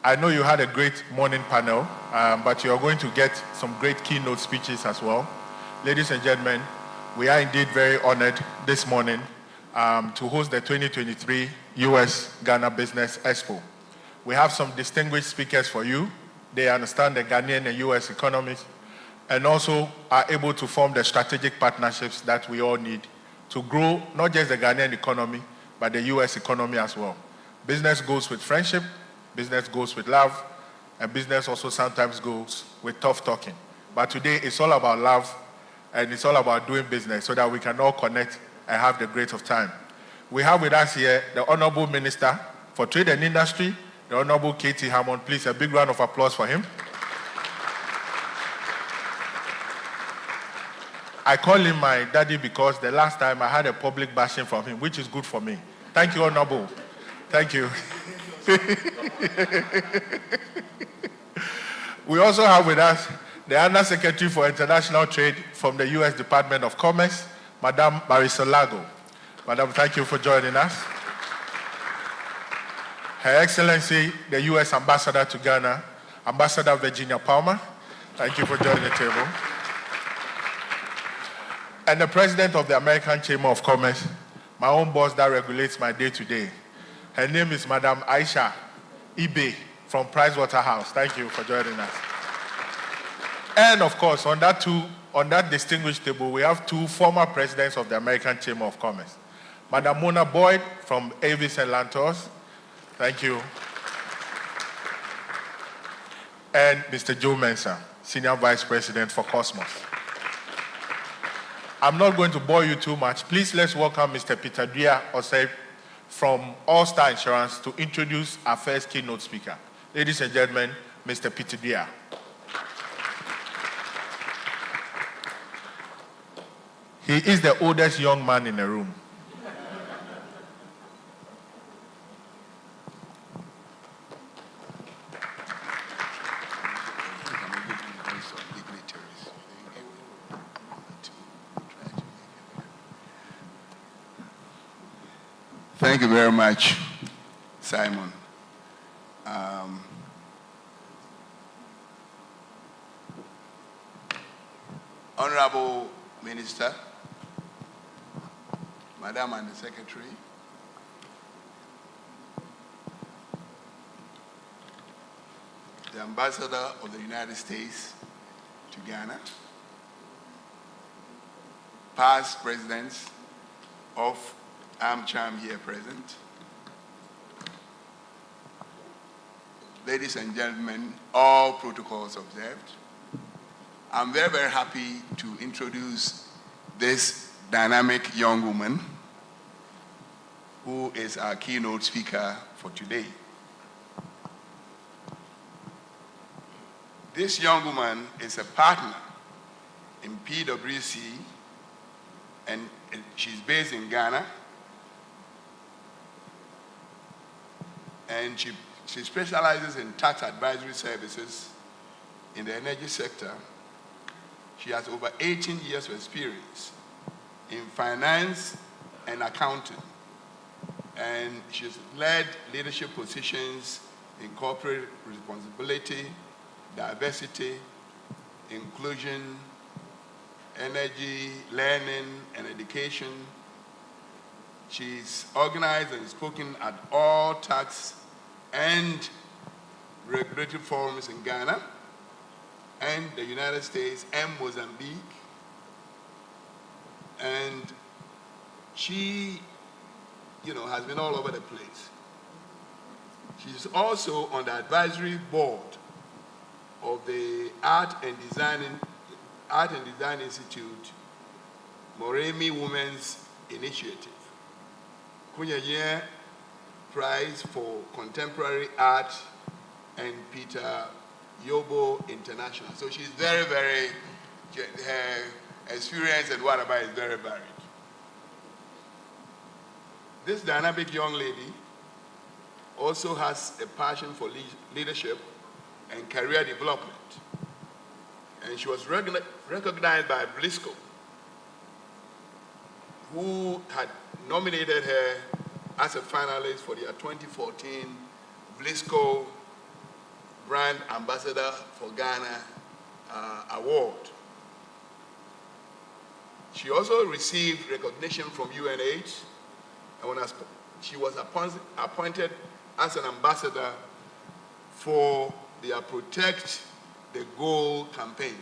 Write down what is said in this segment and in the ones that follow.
I know you had a great morning panel, but you're going to get some great keynote speeches as well. Ladies and gentlemen, we are indeed very honored this morning to host the 2023 US-Ghana Business Expo. We have some distinguished speakers for you. They understand the Ghanaian and US economies and also are able to form the strategic partnerships that we all need to grow not just the Ghanaian economy, but the US economy as well. Business goes with friendship, business goes with love, and business also sometimes goes with tough talking. But today it's all about love, and it's all about doing business so that we can all connect and have the great of time. We have with us here the Honorable Minister for Trade and Industry, the Honorable K.T. Hammond. Please, a big round of applause for him. I call him my daddy because the last time I had a public bashing from him, which is good for me. Thank you, Honorable. Thank you. We also have with us the Under Secretary for International Trade from the U.S. Department of Commerce, Madame Marisol Lago. Madam, thank you for joining us. Her Excellency, the U.S. Ambassador to Ghana, Ambassador Virginia Palmer. Thank you for joining the table. And the President of the American Chamber of Commerce, my own boss that regulates my day-to-day. Her name is Madam Aisha Ibe from Pricewaterhouse. Thank you for joining us. And of course, on that distinguished table, we have two former presidents of the American Chamber of Commerce. Madam Mona Boyd from Avis and Lantos. Thank you. And Mr. Joe Mensah, Senior Vice President for Cosmos. I'm not going to bore you too much. Please let's welcome Mr. Peter Dua Osei from All Star Insurance to introduce our first keynote speaker. Ladies and gentlemen, Mr. Peter Dua. He is the oldest young man in the room. Thank you very much, Simon. Honorable Minister, Madam and the Secretary, the Ambassador of the United States to Ghana, past presidents of AmCham here present, ladies and gentlemen, all protocols observed. I'm very, very happy to introduce this dynamic young woman who is our keynote speaker for today. This young woman is a partner in PwC, and she's based in Ghana. And she specializes in tax advisory services in the energy sector. She has over 18 years of experience in finance and accounting. And she's led leadership positions in corporate responsibility, diversity, inclusion, energy, learning, and education. She's organized and spoken at all tax and regulatory forums in Ghana and the United States and Mozambique. And she, has been all over the place. She's also on the advisory board of the Art and Design Institute, Moremi Women's Initiative, Kunyanye Prize for Contemporary Art, and Peter Yobo International. So she's very, very, her experience and whatever is very varied. This dynamic young lady also has a passion for leadership and career development. And she was recognized by Blisco, who had nominated her as a finalist for their 2014 Blisco Ambassador for Ghana award. She also received recognition from UNH, and she was appointed as an ambassador for their Protect the Goal campaign.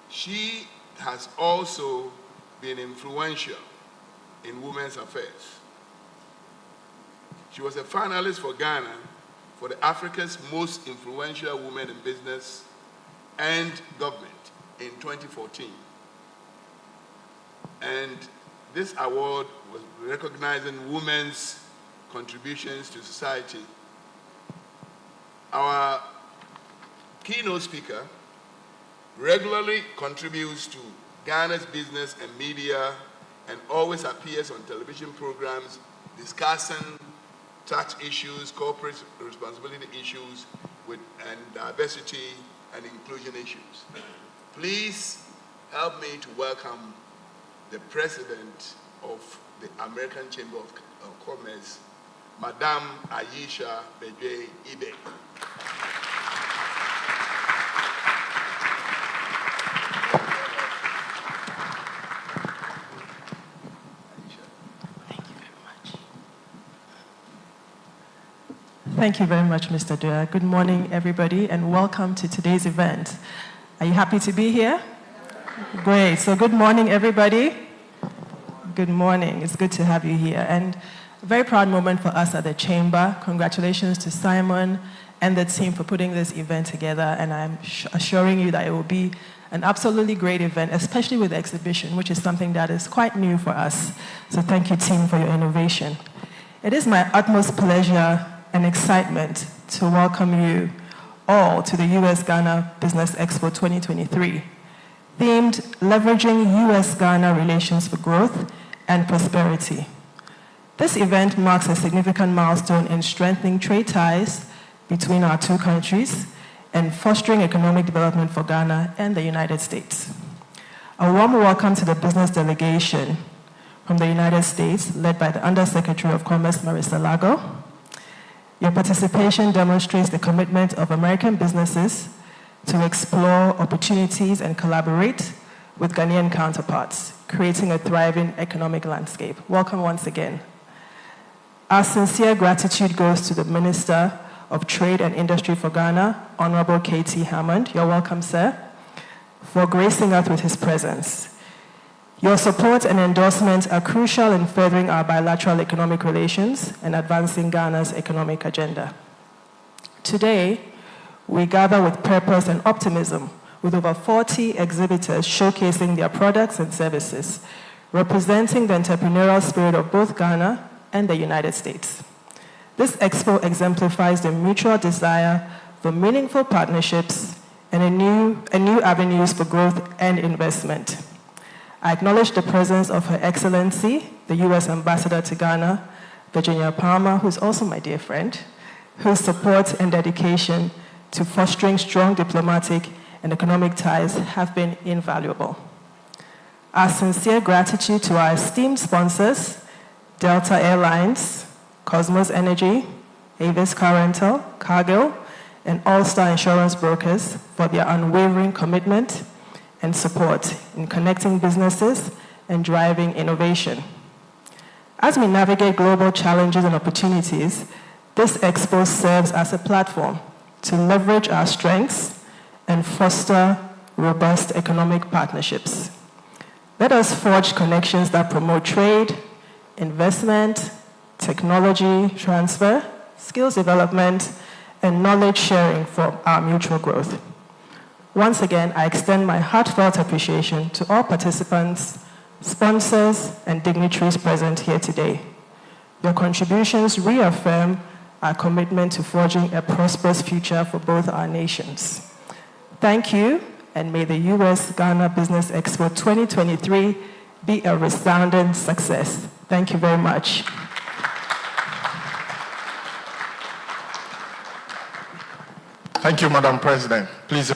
She has also been influential in women's affairs. She was a finalist for Ghana for the Africa's Most Influential Women in Business and Government in 2014. And this award was recognizing women's contributions to society. Our keynote speaker regularly contributes to Ghana's business and media and always appears on television programs discussing tax issues, corporate responsibility issues, and diversity and inclusion issues. Please help me to welcome the President of the American Chamber of Commerce, Madame Ayesha Bedwe Ibe. Thank you very much, Mr. Dua. Good morning, everybody, and welcome to today's event. Are you happy to be here? Great. So good morning, everybody. Good morning. It's good to have you here. And a very proud moment for us at the Chamber. Congratulations to Simon and the team for putting this event together. And I'm assuring you that it will be an absolutely great event, especially with the exhibition, which is something that is quite new for us. So thank you, team, for your innovation. It is my utmost pleasure and excitement to welcome you all to the US-Ghana Business Expo 2023, themed Leveraging US-Ghana Relations for Growth and Prosperity. This event marks a significant milestone in strengthening trade ties between our two countries and fostering economic development for Ghana and the United States. A warm welcome to the business delegation from the United States, led by the Undersecretary of Commerce, Marissa Lago. Your participation demonstrates the commitment of American businesses to explore opportunities and collaborate with Ghanaian counterparts, creating a thriving economic landscape. Welcome once again. Our sincere gratitude goes to the Minister of Trade and Industry for Ghana, Honorable K.T. Hammond. You're welcome, sir, for gracing us with his presence. Your support and endorsement are crucial in furthering our bilateral economic relations and advancing Ghana's economic agenda. Today, we gather with purpose and optimism, with over 40 exhibitors showcasing their products and services, representing the entrepreneurial spirit of both Ghana and the United States. This expo exemplifies the mutual desire for meaningful partnerships and a new avenues for growth and investment. I acknowledge the presence of Her Excellency, the U.S. Ambassador to Ghana, Virginia Palmer, who's also my dear friend, whose support and dedication to fostering strong diplomatic and economic ties have been invaluable. Our sincere gratitude to our esteemed sponsors, Delta Airlines, Cosmos Energy, Avis Car Rental, Cargill, and All-Star Insurance Brokers for their unwavering commitment and support in connecting businesses and driving innovation. As we navigate global challenges and opportunities, this expo serves as a platform to leverage our strengths and foster robust economic partnerships. Let us forge connections that promote trade, investment, technology transfer, skills development, and knowledge sharing for our mutual growth. Once again, I extend my heartfelt appreciation to all participants, sponsors, and dignitaries present here today. Your contributions reaffirm our commitment to forging a prosperous future for both our nations. Thank you, and may the US-Ghana Business Expo 2023 be a resounding success. Thank you very much. Thank you, Madam President. Please.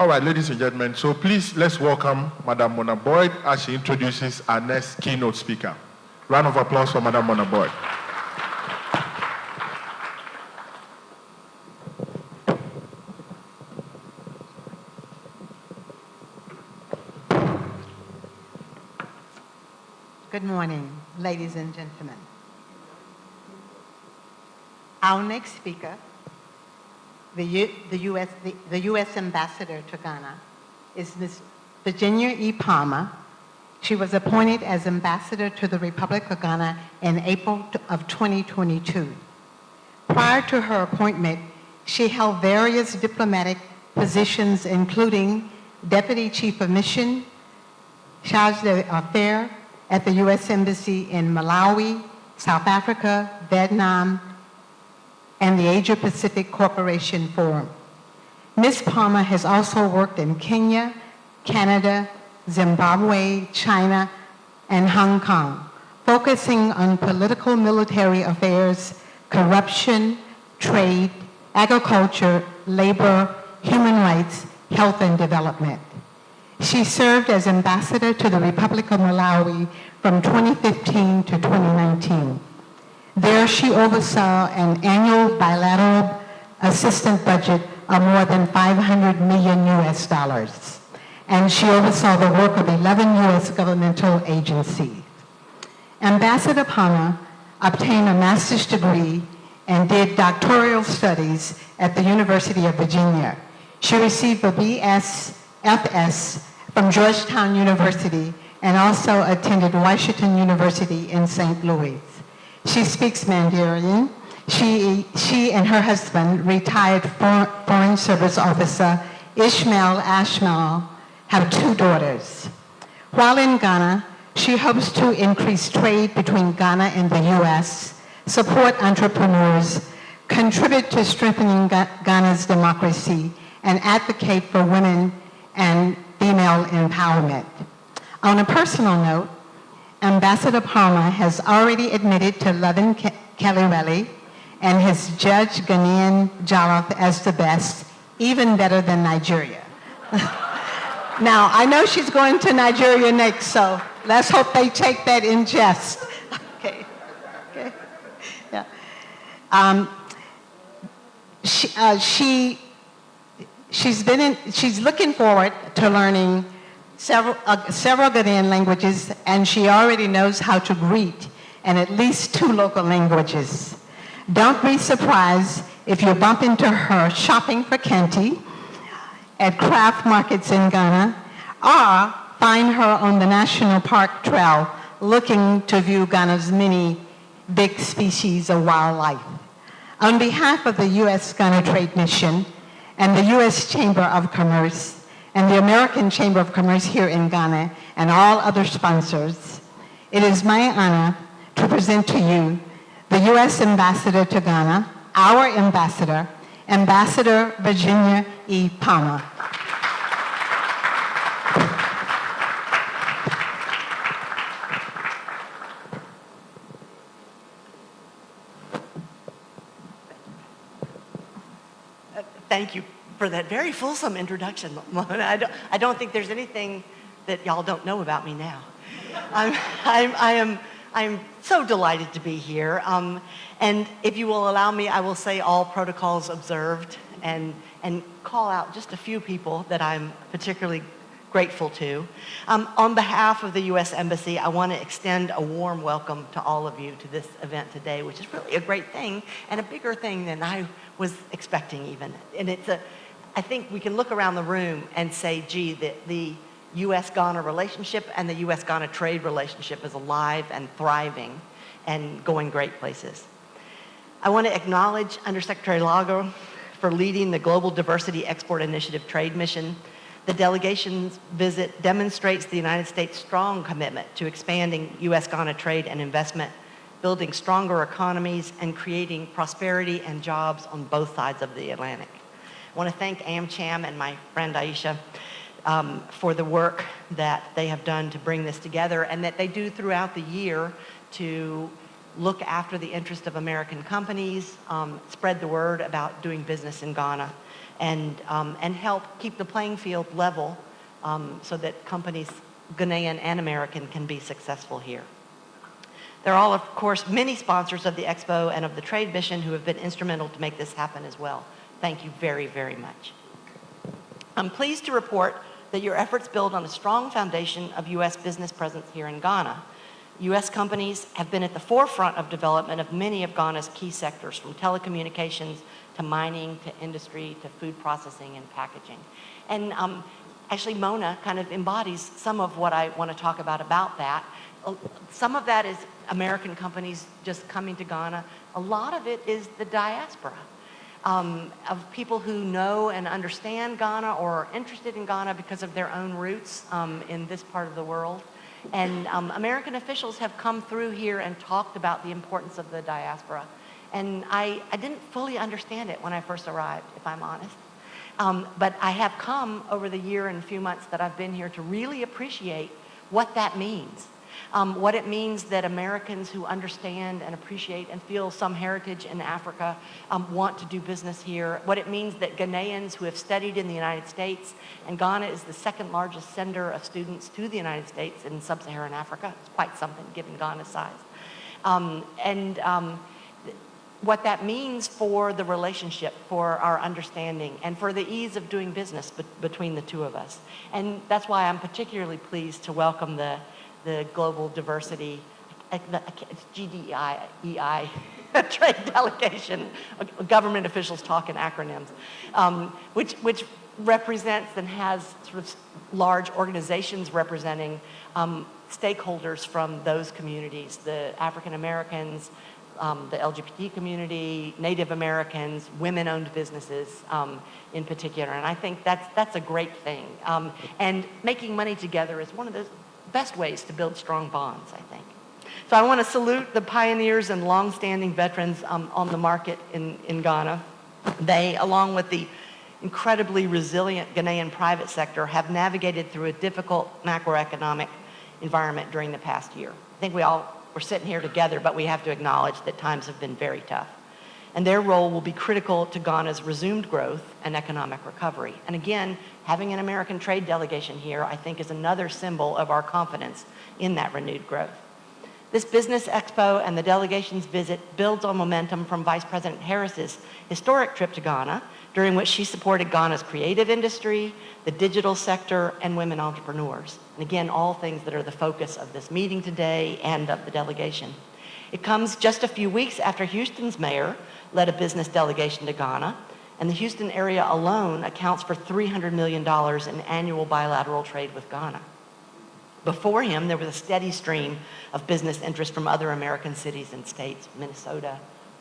All right, ladies and gentlemen, so please let's welcome Madam Mona Boyd as she introduces our next keynote speaker. Round of applause for Madam Mona Boyd. Good morning, ladies and gentlemen. Our next speaker, the U.S. Ambassador to Ghana, is Ms. Virginia E. Palmer. She was appointed as Ambassador to the Republic of Ghana in April of 2022. Prior to her appointment, she held various diplomatic positions, including Deputy Chief of Mission, Charge d'Affaires at the U.S. Embassy in Malawi, South Africa, Vietnam, and the Asia Pacific Cooperation Forum. Ms. Palmer has also worked in Kenya, Canada, Zimbabwe, China, and Hong Kong, focusing on political military affairs, corruption, trade, agriculture, labor, human rights, health, and development. She served as ambassador to the Republic of Malawi from 2015 to 2019. There she oversaw an annual bilateral assistance budget of more than $500 million US, and she oversaw the work of 11 US governmental agencies. Ambassador Palmer obtained a master's degree and did doctoral studies at the University of Virginia. She received a BS/FS from Georgetown University and also attended Washington University in St. Louis. She speaks Mandarin. She and her husband, retired Foreign Service Officer Ishmael Ashmal, have 2 daughters. While in Ghana, she hopes to increase trade between Ghana and the U.S., support entrepreneurs, contribute to strengthening Ghana's democracy, and advocate for women and female empowerment. On a personal note, Ambassador Palmer has already admitted to loving Kelly and has judged Ghanaian jollof as the best, even better than Nigeria. Now, I know she's going to Nigeria next, so let's hope they take that in jest. Okay. Yeah. She's looking forward to learning several Ghanaian languages, and she already knows how to greet in at least 2 local languages. Don't be surprised if you bump into her shopping for Kenti at craft markets in Ghana, or find her on the National Park Trail looking to view Ghana's many big species of wildlife. On behalf of the U.S.-Ghana Trade Mission and the U.S. Chamber of Commerce and the American Chamber of Commerce here in Ghana and all other sponsors, it is my honor to present to you the U.S. Ambassador to Ghana, our ambassador, Ambassador Virginia E. Palmer. Thank you for that very fulsome introduction, Mona. I don't think there's anything that y'all don't know about me now. I'm so delighted to be here. And if you will allow me, I will say all protocols observed and call out just a few people that I'm particularly grateful to. On behalf of the U.S. Embassy, I want to extend a warm welcome to all of you to this event today, which is really a great thing and a bigger thing than I was expecting even. And I think we can look around the room and say, gee, the U.S.-Ghana relationship and the U.S.-Ghana trade relationship is alive and thriving and going great places. I want to acknowledge Undersecretary Lago for leading the Global Diversity Export Initiative Trade Mission. The delegation's visit demonstrates the United States' strong commitment to expanding U.S.-Ghana trade and investment, building stronger economies, and creating prosperity and jobs on both sides of the Atlantic. I want to thank AmCham and my friend Aisha for the work that they have done to bring this together and that they do throughout the year to look after the interest of American companies, spread the word about doing business in Ghana, and help keep the playing field level so that companies, Ghanaian and American, can be successful here. There are all, of course, many sponsors of the Expo and of the Trade Mission who have been instrumental to make this happen as well. Thank you very, very much. I'm pleased to report that your efforts build on a strong foundation of U.S. business presence here in Ghana. U.S. companies have been at the forefront of development of many of Ghana's key sectors, from telecommunications to mining to industry to food processing and packaging. And actually, Mona kind of embodies some of what I want to talk about that. Some of that is American companies just coming to Ghana. A lot of it is the diaspora of people who know and understand Ghana or are interested in Ghana because of their own roots in this part of the world. And American officials have come through here and talked about the importance of the diaspora. And I didn't fully understand it when I first arrived, if I'm honest. But I have come over the year and few months that I've been here to really appreciate what that means. What it means that Americans who understand and appreciate and feel some heritage in Africa want to do business here. What it means that Ghanaians who have studied in the United States, and Ghana is the second largest sender of students to the United States in sub-Saharan Africa. It's quite something given Ghana's size. What that means for the relationship, for our understanding, and for the ease of doing business between the two of us. And that's why I'm particularly pleased to welcome the Global Diversity, it's GDEI trade delegation. Government officials talk in acronyms, which represents and has sort of large organizations representing stakeholders from those communities, the African Americans, the LGBT community, Native Americans, women-owned businesses in particular. And I think that's a great thing. And making money together is one of the best ways to build strong bonds, I think. So I want to salute the pioneers and long-standing veterans on the market in Ghana. They, along with the incredibly resilient Ghanaian private sector, have navigated through a difficult macroeconomic environment during the past year. I think we're sitting here together, but we have to acknowledge that times have been very tough. And their role will be critical to Ghana's resumed growth and economic recovery. And again, having an American trade delegation here, I think, is another symbol of our confidence in that renewed growth. This Business Expo and the delegation's visit builds on momentum from Vice President Harris's historic trip to Ghana, during which she supported Ghana's creative industry, the digital sector, and women entrepreneurs. And again, all things that are the focus of this meeting today and of the delegation. It comes just a few weeks after Houston's mayor led a business delegation to Ghana, and the Houston area alone accounts for $300 million in annual bilateral trade with Ghana. Before him, there was a steady stream of business interest from other American cities and states, Minnesota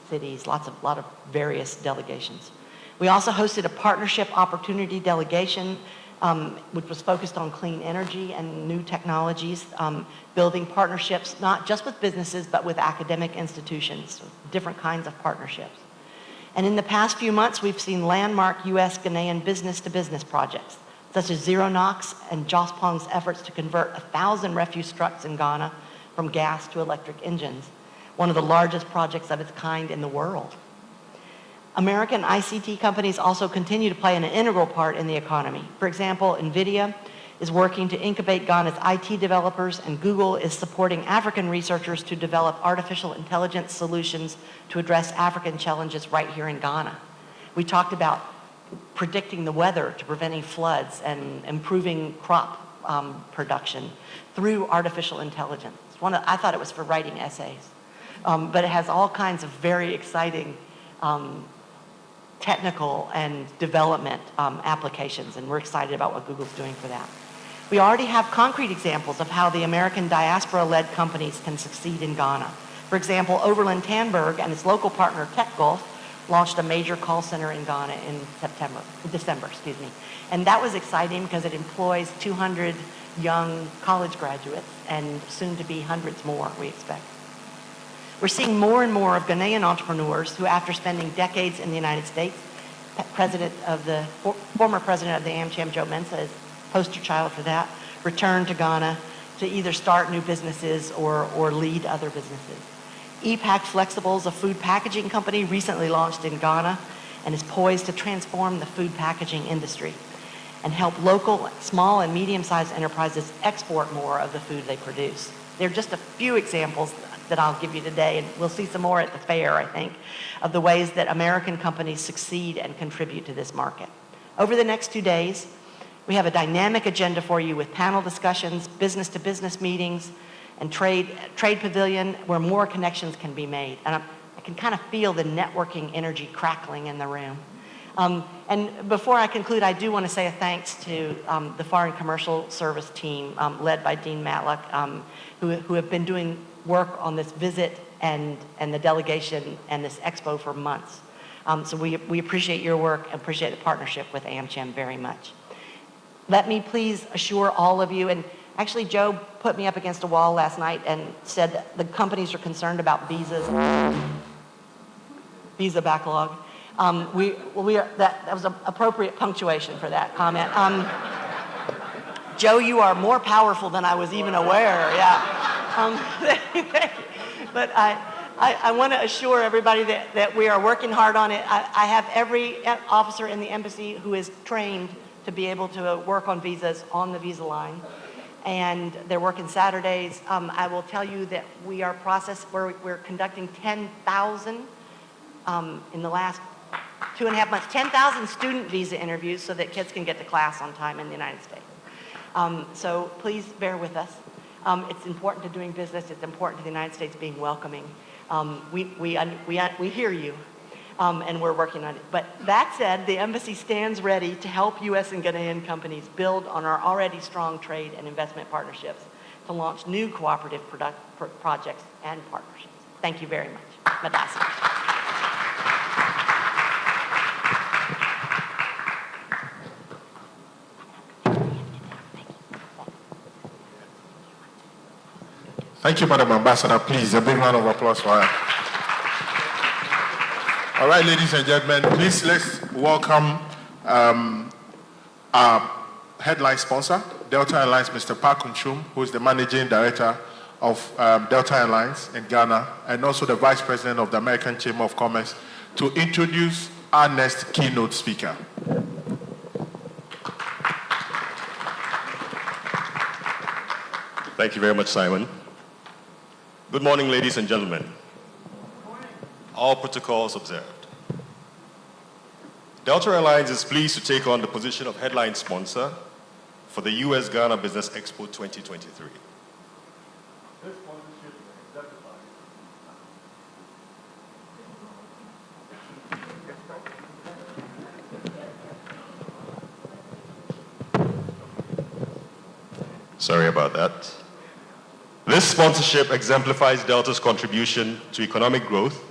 cities, lot of various delegations. We also hosted a partnership opportunity delegation, which was focused on clean energy and new technologies, building partnerships not just with businesses, but with academic institutions, so different kinds of partnerships. And in the past few months, we've seen landmark U.S.-Ghanaian business-to-business projects, such as Zero Knox and Jospong's efforts to convert 1,000 refuse trucks in Ghana from gas to electric engines, one of the largest projects of its kind in the world. American ICT companies also continue to play an integral part in the economy. For example, NVIDIA is working to incubate Ghana's IT developers, and Google is supporting African researchers to develop artificial intelligence solutions to address African challenges right here in Ghana. We talked about predicting the weather to preventing floods and improving crop production through artificial intelligence. I thought it was for writing essays, but it has all kinds of very exciting technical and development applications, and we're excited about what Google's doing for that. We already have concrete examples of how the American diaspora-led companies can succeed in Ghana. For example, Overland Tanberg and its local partner TechGulf launched a major call center in Ghana in December. And that was exciting because it employs 200 young college graduates and soon to be hundreds more, we expect. We're seeing more and more of Ghanaian entrepreneurs who, after spending decades in the United States, former president of the AmCham, Joe Mensa, is poster child for that, return to Ghana to either start new businesses or lead other businesses. EPAC Flexibles, a food packaging company, recently launched in Ghana and is poised to transform the food packaging industry and help local small and medium-sized enterprises export more of the food they produce. They're just a few examples that I'll give you today, and we'll see some more at the fair, I think, of the ways that American companies succeed and contribute to this market. Over the next 2 days, we have a dynamic agenda for you with panel discussions, business-to-business meetings, and trade pavilion where more connections can be made. And I can kind of feel the networking energy crackling in the room. And before I conclude, I do want to say a thanks to the Foreign Commercial Service team led by Dean Matlock, who have been doing work on this visit and the delegation and this expo for months. So we appreciate your work and appreciate the partnership with AmCham very much. Let me please assure all of you, and actually Joe put me up against a wall last night and said that the companies are concerned about visa backlog. That was an appropriate punctuation for that comment. Joe, you are more powerful than I was even aware, yeah. But I want to assure everybody that we are working hard on it. I have every officer in the embassy who is trained to be able to work on visas on the visa line. And they're working Saturdays. I will tell you that we're conducting 10,000 in the last 2.5 months, 10,000 student visa interviews so that kids can get to class on time in the United States. So please bear with us. It's important to doing business. It's important to the United States being welcoming. We hear you, and we're working on it. But that said, the embassy stands ready to help U.S. and Ghanaian companies build on our already strong trade and investment partnerships to launch new cooperative projects and partnerships. Thank you very much. Madasa. Thank you, Madam Ambassador. Please, a big round of applause for her. All right, ladies and gentlemen, please let's welcome our headline sponsor, Delta Airlines, Mr. Park Kunchum, who is the Managing Director of Delta Airlines in Ghana, and also the Vice President of the American Chamber of Commerce, to introduce our next keynote speaker. Thank you very much, Simon. Good morning, ladies and gentlemen. All protocols observed. Delta Airlines is pleased to take on the position of headline sponsor for the U.S. Ghana Business Expo 2023. This sponsorship Sorry about that. This sponsorship exemplifies Delta's contribution to economic growth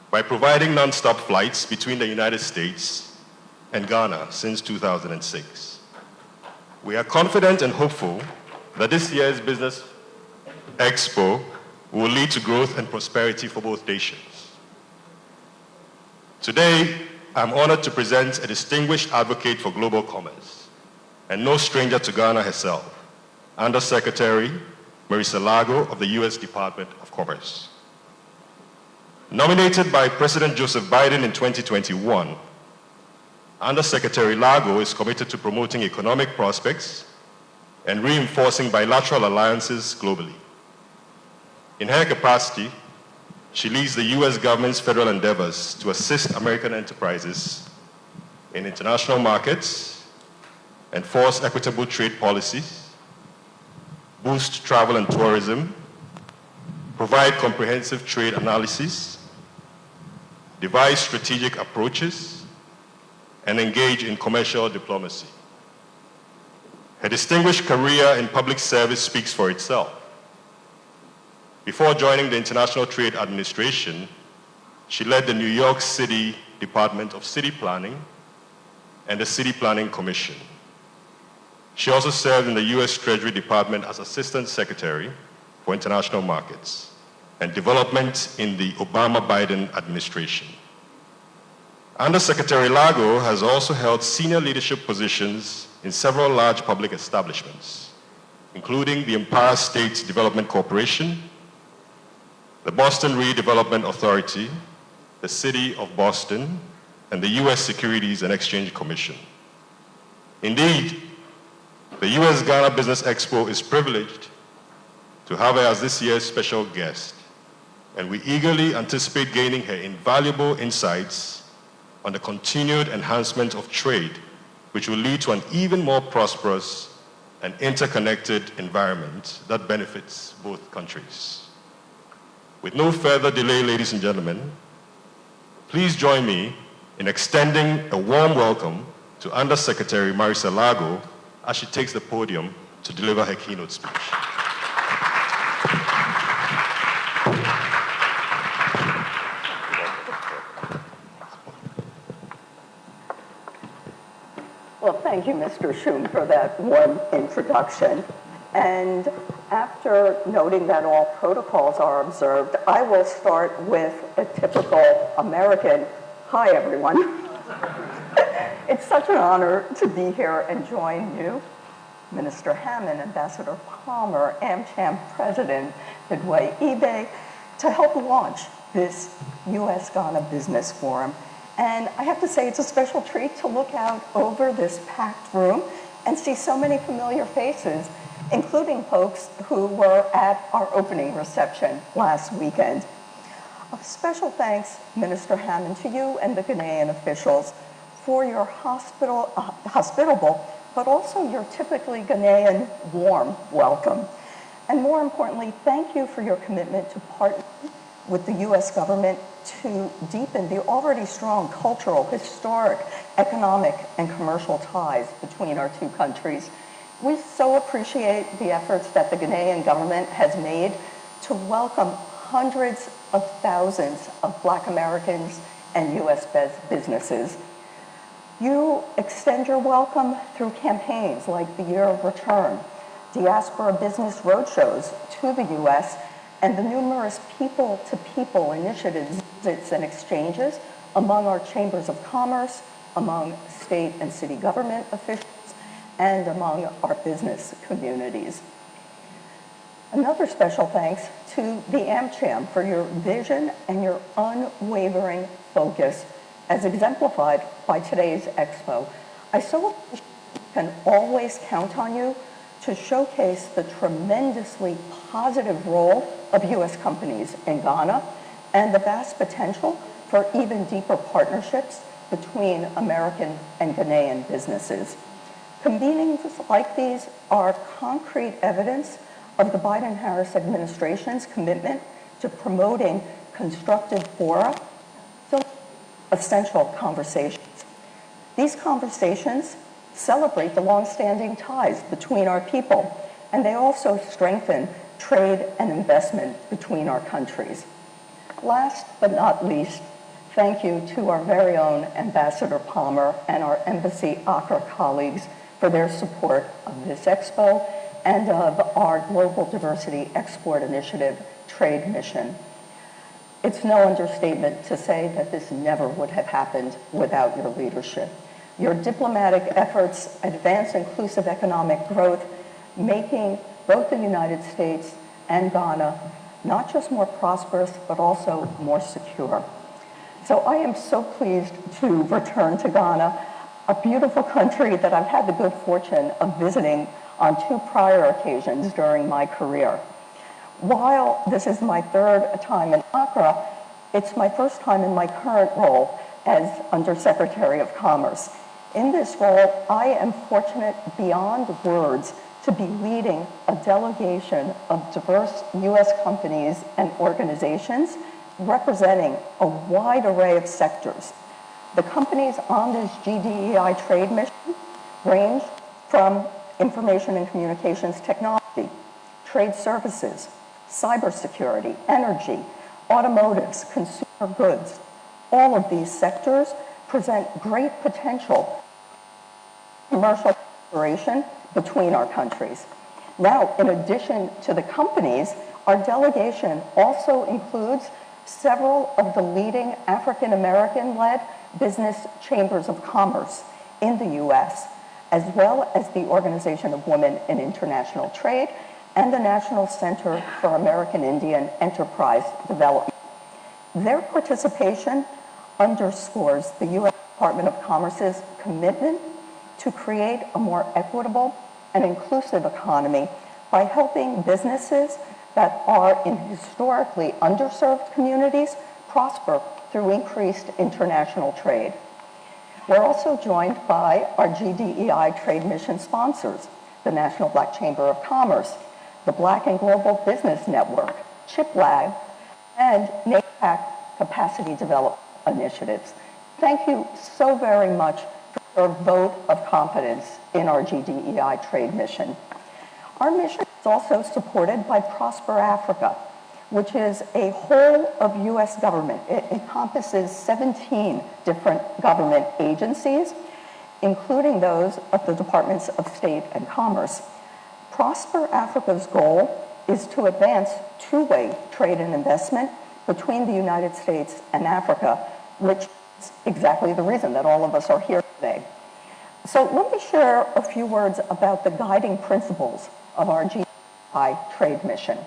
by providing non-stop flights between the United States and Ghana since 2006. We are confident and hopeful that this year's Business Expo will lead to growth and prosperity for both nations. Today, I'm honored to present a distinguished advocate for global commerce and no stranger to Ghana herself, Under Secretary Marisa Lago of the U.S. Department of Commerce. Nominated by President Joseph Biden in 2021, Under Secretary Lago is committed to promoting economic prospects and reinforcing bilateral alliances globally. In her capacity, she leads the U.S. government's federal endeavors to assist American enterprises in international markets, enforce equitable trade policies, boost travel and tourism, provide comprehensive trade analysis, devise strategic approaches, and engage in commercial diplomacy. Her distinguished career in public service speaks for itself. Before joining the International Trade Administration, she led the New York City Department of City Planning and the City Planning Commission. She also served in the U.S. Treasury Department as Assistant Secretary for International Markets and Development in the Obama-Biden administration. Under Secretary Lago has also held senior leadership positions in several large public establishments, including the Empire State Development Corporation, the Boston Redevelopment Authority, the City of Boston, and the U.S. Securities and Exchange Commission. Indeed, the U.S.-Ghana Business Expo is privileged to have her as this year's special guest, and we eagerly anticipate gaining her invaluable insights on the continued enhancement of trade, which will lead to an even more prosperous and interconnected environment that benefits both countries. With no further delay, ladies and gentlemen, please join me in extending a warm welcome to Undersecretary Marisa Lago as she takes the podium to deliver her keynote speech. Well, thank you, Mr. Shum, for that warm introduction. And after noting that all protocols are observed, I will start with a typical American, hi, everyone. It's such an honor to be here and join you, Minister Hammond, Ambassador Palmer, AmCham President Midway eBay, to help launch this U.S.-Ghana Business Forum. And I have to say, it's a special treat to look out over this packed room and see so many familiar faces, including folks who were at our opening reception last weekend. A special thanks, Minister Hammond, to you and the Ghanaian officials for your hospitable, but also your typically Ghanaian warm welcome. And more importantly, thank you for your commitment to partner with the U.S. government to deepen the already strong cultural, historic, economic, and commercial ties between our two countries. We so appreciate the efforts that the Ghanaian government has made to welcome hundreds of thousands of Black Americans and U.S. businesses. You extend your welcome through campaigns like the Year of Return, diaspora business roadshows to the U.S., and the numerous people-to-people initiatives, visits, and exchanges among our chambers of commerce, among state and city government officials, and among our business communities. Another special thanks to the AmCham for your vision and your unwavering focus as exemplified by today's expo. I so can always count on you to showcase the tremendously positive role of U.S. companies in Ghana and the vast potential for even deeper partnerships between American and Ghanaian businesses. Convenings like these are concrete evidence of the Biden-Harris administration's commitment to promoting constructive fora, so essential conversations. These conversations celebrate the long-standing ties between our people, and they also strengthen trade and investment between our countries. Last but not least, thank you to our very own Ambassador Palmer and our Embassy Accra colleagues for their support of this expo and of our Global Diversity Export Initiative trade mission. It's no understatement to say that this never would have happened without your leadership. Your diplomatic efforts advance inclusive economic growth, making both the United States and Ghana not just more prosperous, but also more secure. So I am so pleased to return to Ghana, a beautiful country that I've had the good fortune of visiting on 2 prior occasions during my career. While this is my 3rd time in Accra, it's my first time in my current role as Undersecretary of Commerce. In this role, I am fortunate beyond words to be leading a delegation of diverse U.S. companies and organizations representing a wide array of sectors. The companies on this GDEI trade mission range from information and communications technology, trade services, cybersecurity, energy, automotives, consumer goods. All of these sectors present great potential commercial collaboration between our countries. Now, in addition to the companies, our delegation also includes several of the leading African-American-led business chambers of commerce in the U.S., as well as the Organization of Women in International Trade and the National Center for American Indian Enterprise Development. Their participation underscores the U.S. Department of Commerce's commitment to create a more equitable and inclusive economy by helping businesses that are in historically underserved communities prosper through increased international trade. We're also joined by our GDEI trade mission sponsors, the National Black Chamber of Commerce, the Black and Global Business Network, ChipLab, and NAPAC Capacity Development Initiatives. Thank you so very much for your vote of confidence in our GDEI trade mission. Our mission is also supported by Prosper Africa, which is a whole of U.S. government. It encompasses 17 different government agencies, including those of the Departments of State and Commerce. Prosper Africa's goal is to advance two-way trade and investment between the United States and Africa, which is exactly the reason that all of us are here today. So let me share a few words about the guiding principles of our GDEI trade mission.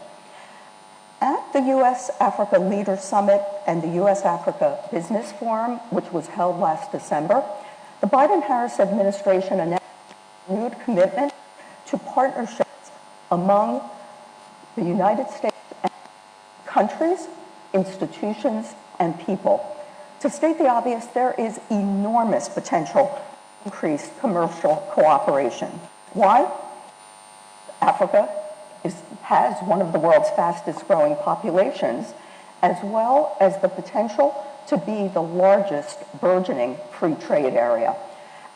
At the U.S.-Africa Leaders Summit and the U.S.-Africa Business Forum, which was held last December, the Biden-Harris administration announced a renewed commitment to partnerships among the United States and countries, institutions, and people. To state the obvious, there is enormous potential for increased commercial cooperation. Why? Africa has one of the world's fastest growing populations, as well as the potential to be the largest burgeoning free trade area.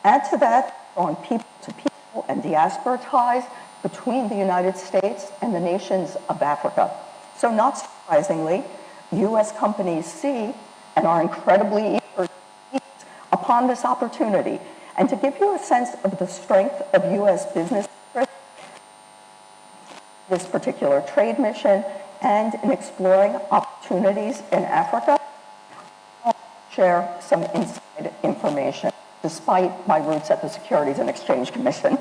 Add to that on people-to-people and diaspora ties between the United States and the nations of Africa. So not surprisingly, U.S. companies see and are incredibly eager to seize upon this opportunity. And to give you a sense of the strength of U.S. business this particular trade mission and in exploring opportunities in Africa, I'll share some inside information despite my roots at the Securities and Exchange Commission.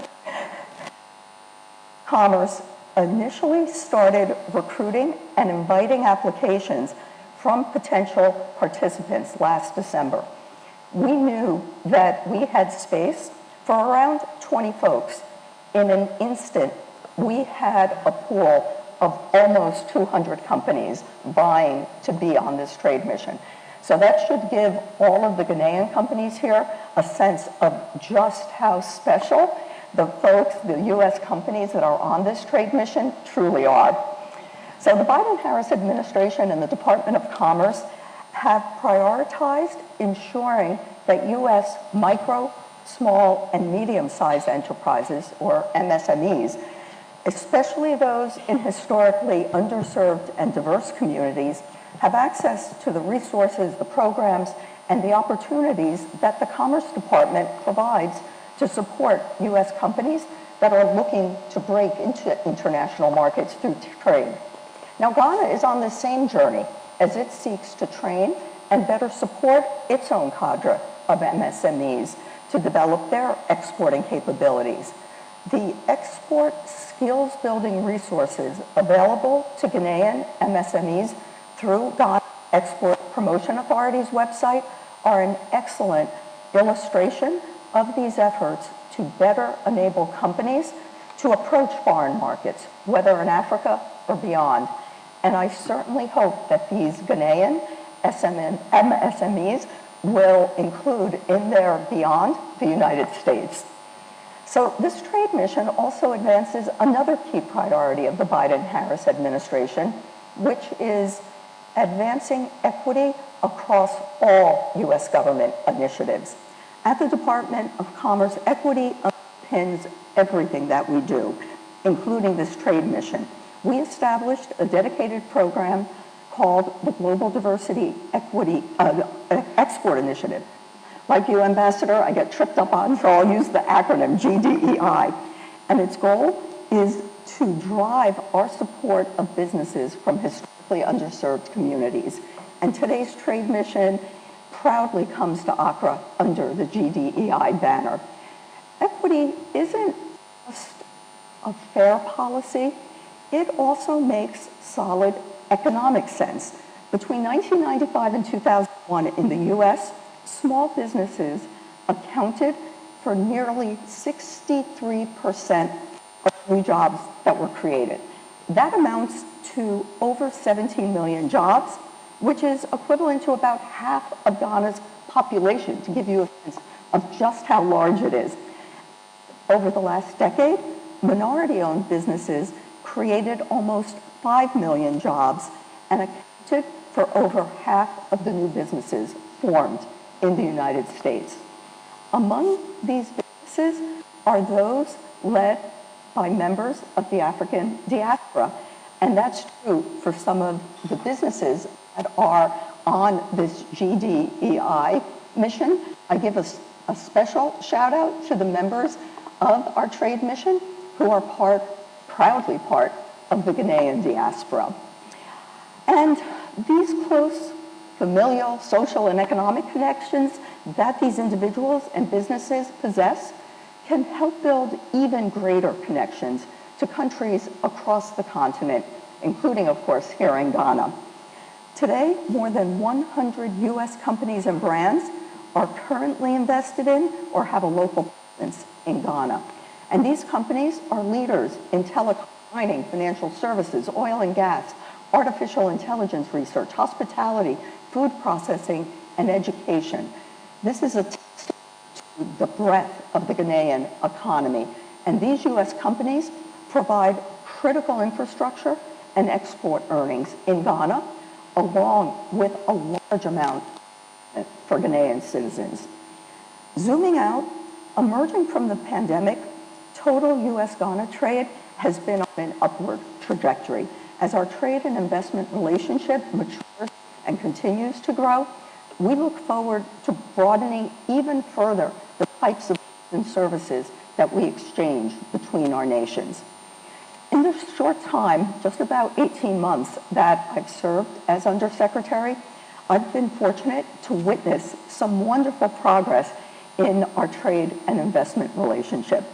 Commerce initially started recruiting and inviting applications from potential participants last December. We knew that we had space for around 20 folks. In an instant, we had a pool of almost 200 companies vying to be on this trade mission. So that should give all of the Ghanaian companies here a sense of just how special the folks, the U.S. companies that are on this trade mission truly are. So the Biden-Harris administration and the Department of Commerce have prioritized ensuring that U.S. micro, small, and medium-sized enterprises, or MSMEs, especially those in historically underserved and diverse communities, have access to the resources, the programs, and the opportunities that the Commerce Department provides to support U.S. companies that are looking to break into international markets through trade. Now, Ghana is on the same journey as it seeks to train and better support its own cadre of MSMEs to develop their exporting capabilities. The export skills building resources available to Ghanaian MSMEs through Ghana Export Promotion Authority's website are an excellent illustration of these efforts to better enable companies to approach foreign markets, whether in Africa or beyond. And I certainly hope that these Ghanaian MSMEs will include in their beyond the United States. So this trade mission also advances another key priority of the Biden-Harris administration, which is advancing equity across all U.S. government initiatives. At the Department of Commerce, equity underpins everything that we do, including this trade mission. We established a dedicated program called the Global Diversity Equity Export Initiative. Like you, Ambassador, I get tripped up on, so I'll use the acronym GDEI. And its goal is to drive our support of businesses from historically underserved communities. And today's trade mission proudly comes to Accra under the GDEI banner. Equity isn't just a fair policy, it also makes solid economic sense. Between 1995 and 2001 in the US, small businesses accounted for nearly 63% of new jobs that were created. That amounts to over 17 million jobs, which is equivalent to about half of Ghana's population, to give you a sense of just how large it is. Over the last decade, minority-owned businesses created almost 5 million jobs and accounted for over half of the new businesses formed in the United States. Among these businesses are those led by members of the African diaspora. And that's true for some of the businesses that are on this GDEI mission. I give a special shout out to the members of our trade mission who are proudly part of the Ghanaian diaspora. And these close familial, social, and economic connections that these individuals and businesses possess can help build even greater connections to countries across the continent, including, of course, here in Ghana. Today, more than 100 US companies and brands are currently invested in or have a local presence in Ghana. And these companies are leaders in telecom, mining, financial services, oil and gas, artificial intelligence research, hospitality, food processing, and education. This is a testament to the breadth of the Ghanaian economy. And these US companies provide critical infrastructure and export earnings in Ghana, along with a large amount for Ghanaian citizens. Zooming out, emerging from the pandemic, total US-Ghana trade has been on an upward trajectory. As our trade and investment relationship matures and continues to grow, we look forward to broadening even further the types of goods and services that we exchange between our nations. In the short time, just about 18 months that I've served as Undersecretary, I've been fortunate to witness some wonderful progress in our trade and investment relationship.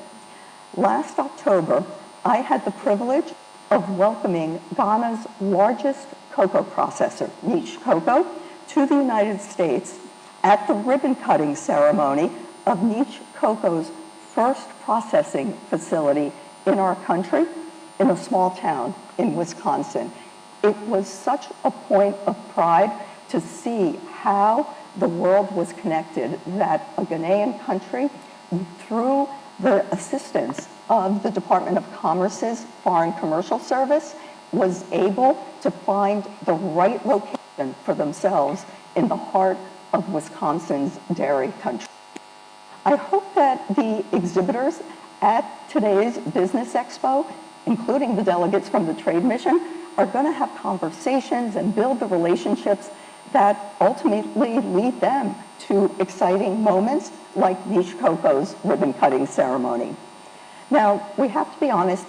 Last October, I had the privilege of welcoming Ghana's largest cocoa processor, Niche Cocoa, to the United States at the ribbon-cutting ceremony of Niche Cocoa's first processing facility in our country, in a small town in Wisconsin. It was such a point of pride to see how the world was connected, that a Ghanaian country, through the assistance of the Department of Commerce's Foreign Commercial Service, was able to find the right location for themselves in the heart of Wisconsin's dairy country. I hope that the exhibitors at today's Business Expo, including the delegates from the Trade Mission, are going to have conversations and build the relationships that ultimately lead them to exciting moments like Niche Cocoa's ribbon-cutting ceremony. Now, we have to be honest,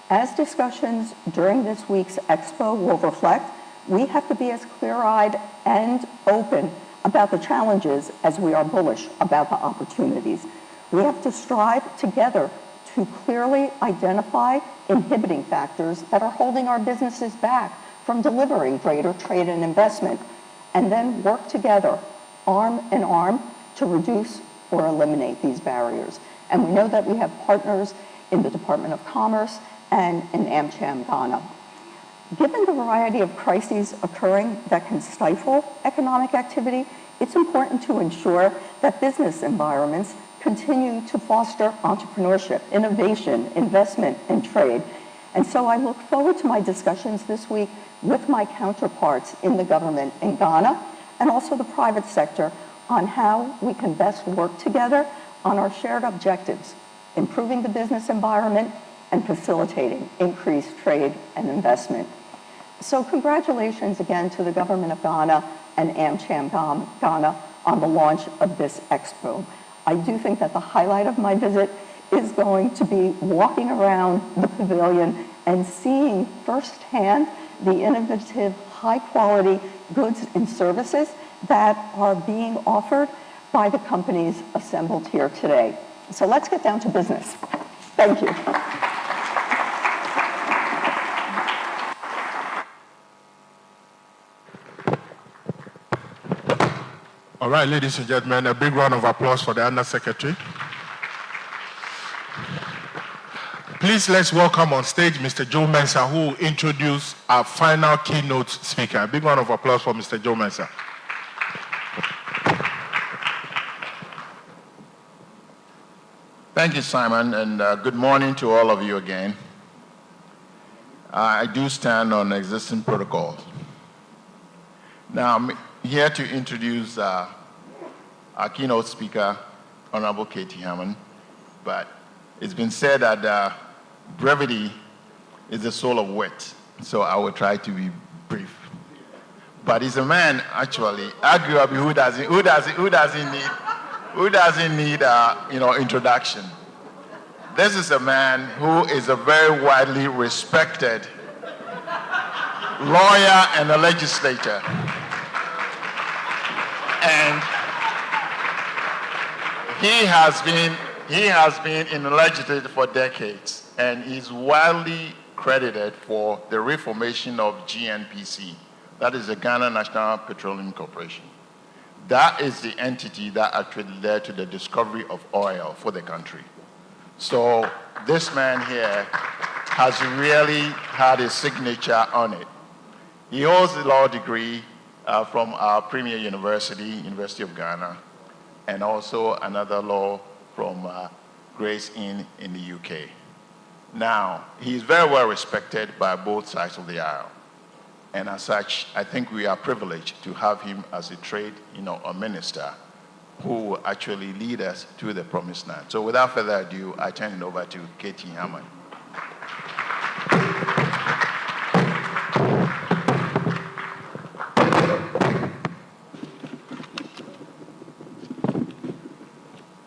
as discussions during this week's expo will reflect, we have to be as clear-eyed and open about the challenges as we are bullish about the opportunities. We have to strive together to clearly identify inhibiting factors that are holding our businesses back from delivering greater trade and investment, and then work together, arm in arm, to reduce or eliminate these barriers. And we know that we have partners in the Department of Commerce and in AmCham Ghana. Given the variety of crises occurring that can stifle economic activity, it's important to ensure that business environments continue to foster entrepreneurship, innovation, investment, and trade. And so I look forward to my discussions this week with my counterparts in the government in Ghana and also the private sector on how we can best work together on our shared objectives, improving the business environment and facilitating increased trade and investment. So congratulations again to the government of Ghana and AmCham Ghana on the launch of this expo. I do think that the highlight of my visit is going to be walking around the pavilion and seeing firsthand the innovative, high-quality goods and services that are being offered by the companies assembled here today. So let's get down to business. Thank you. All right, ladies and gentlemen, a big round of applause for the Under Secretary. Please let's welcome on stage Mr. Joe Mensah, who will introduce our final keynote speaker. A big round of applause for Mr. Joe Mensah. Thank you, Simon, and good morning to all of you again. I do stand on existing protocols. Now, I'm here to introduce our keynote speaker, Honorable Katie Hammond, but it's been said that brevity is the soul of wit, so I will try to be brief. But he's a man, actually, arguably, who doesn't need introduction. This is a man who is a very widely respected lawyer and a legislator. And he has been in the legislature for decades, and he's widely credited for the reformation of GNPC, that is the Ghana National Petroleum Corporation. That is the entity that actually led to the discovery of oil for the country. So this man here has really had his signature on it. He holds a law degree from our premier university, University of Ghana, and also another law from Gray's Inn in the UK. Now, he's very well respected by both sides of the aisle. And as such, I think we are privileged to have him as a trade, a minister who will actually lead us to the promised land. So without further ado, I turn it over to Katie Hammond.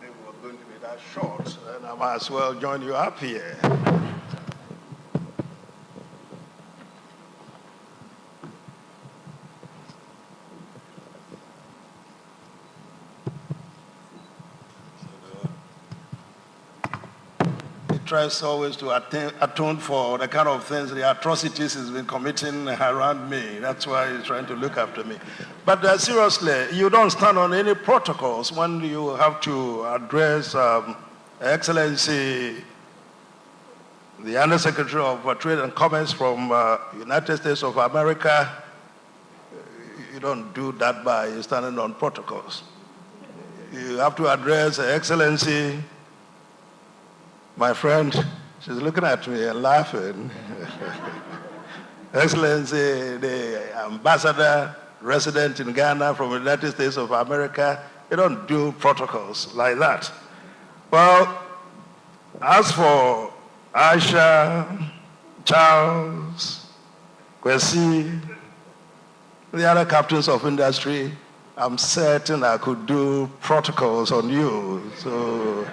It was going to be that short, and I might as well join you up here. Tries always to atone for the kind of things, the atrocities he's been committing around me. That's why he's trying to look after me. But seriously, you don't stand on any protocols when you have to address Excellency, the Undersecretary of Trade and Commerce from United States of America. You don't do that by standing on protocols. You have to address Excellency, my friend, she's looking at me and laughing. Excellency, the ambassador resident in Ghana from the United States of America, they don't do protocols like that. Well, as for Aisha, Charles, Kwesi, the other captains of industry, I'm certain I could do protocols on you. So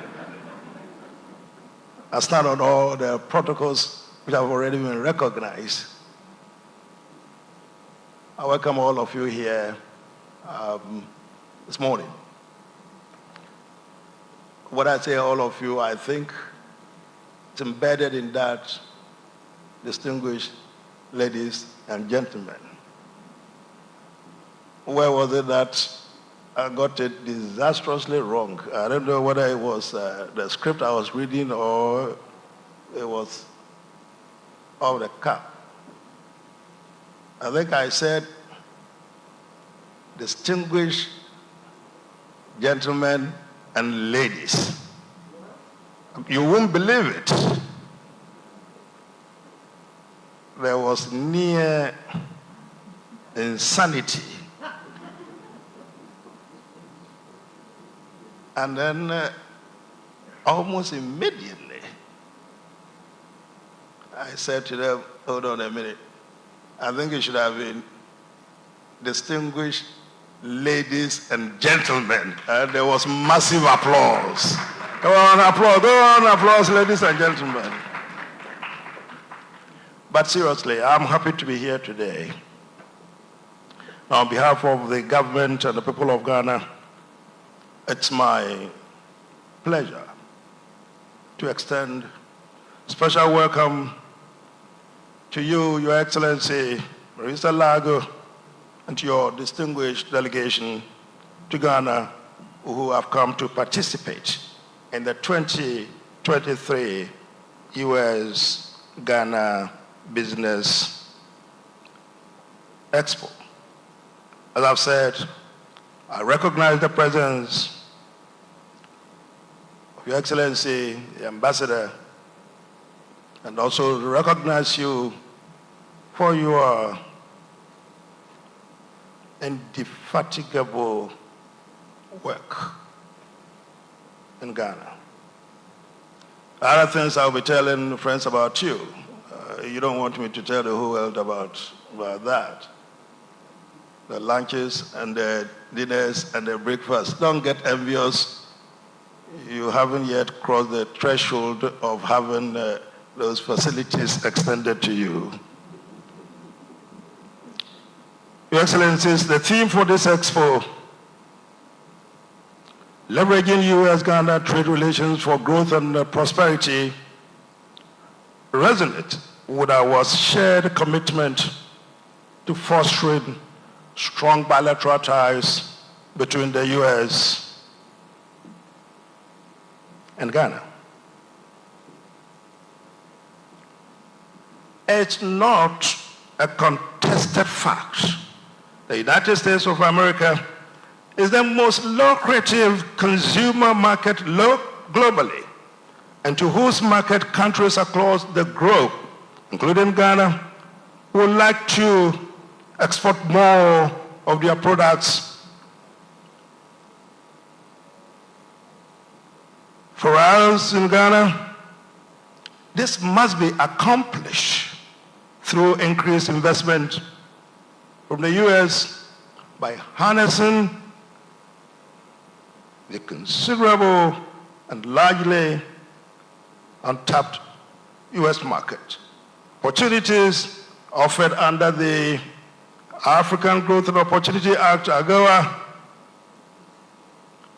I stand on all the protocols which have already been recognized. I welcome all of you here this morning. When I say all of you, I think it's embedded in that, distinguished ladies and gentlemen. Where was it that I got it disastrously wrong? I don't know whether it was the script I was reading or it was off the cuff. I think I said, distinguished gentlemen and ladies. You won't believe it. There was near insanity. And then almost immediately, I said to them, hold on a minute. I think it should have been distinguished ladies and gentlemen. And there was massive applause. Go on, applause, ladies and gentlemen. But seriously, I'm happy to be here today. On behalf of the government and the people of Ghana, it's my pleasure to extend special welcome to you, Your Excellency, Marisa Lago, and to your distinguished delegation to Ghana who have come to participate in the 2023 US-Ghana Business Expo. As I've said, I recognize the presence of Your Excellency, the Ambassador, and also recognize you for your indefatigable work in Ghana. Other things I'll be telling friends about you. You don't want me to tell the whole world about that. The lunches and the dinners and the breakfast. Don't get envious. You haven't yet crossed the threshold of having those facilities extended to you. Your Excellencies, the theme for this expo, leveraging U.S.-Ghana trade relations for growth and prosperity, resonate with our shared commitment to fostering strong bilateral ties between the U.S. and Ghana. It's not a contested fact. The United States of America is the most lucrative consumer market globally, and to whose market countries across the globe, including Ghana, would like to export more of their products. For us in Ghana, this must be accomplished through increased investment from the U.S. by harnessing the considerable and largely untapped U.S. market. Opportunities offered under the African Growth and Opportunity Act, AGOA,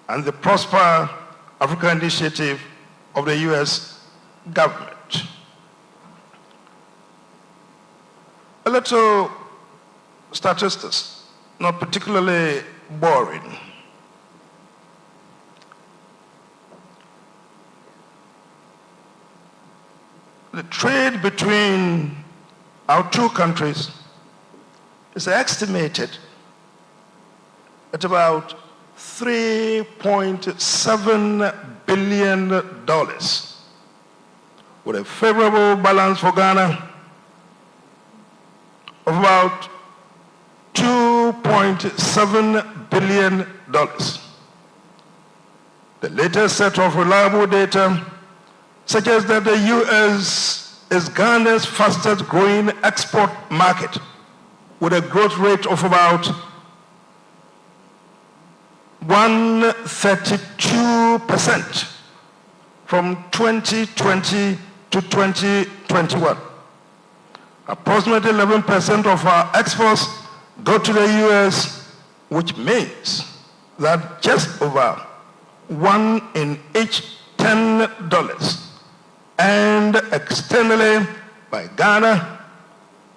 and the Prosper Africa Initiative of the U.S. government. A little statistics, not particularly boring. The trade between our two countries is estimated at about $3.7 billion, with a favorable balance for Ghana of about $2.7 billion. The latest set of reliable data suggests that the U.S. is Ghana's fastest growing export market, with a growth rate of about 132% from 2020 to 2021. Approximately 11% of our exports go to the U.S., which means that just over 1 in each $10 and externally by Ghana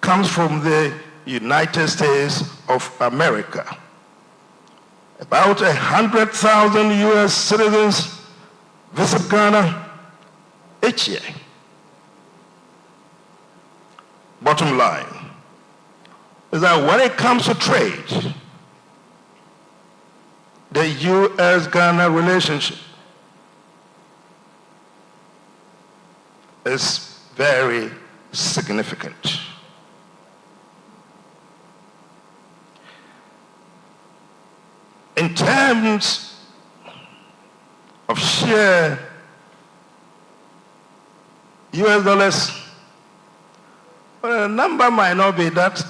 comes from the United States of America. About 100,000 U.S. citizens visit Ghana each year. Bottom line is that when it comes to trade, the U.S.-Ghana relationship is very significant. In terms of sheer US dollars, well, the number might not be that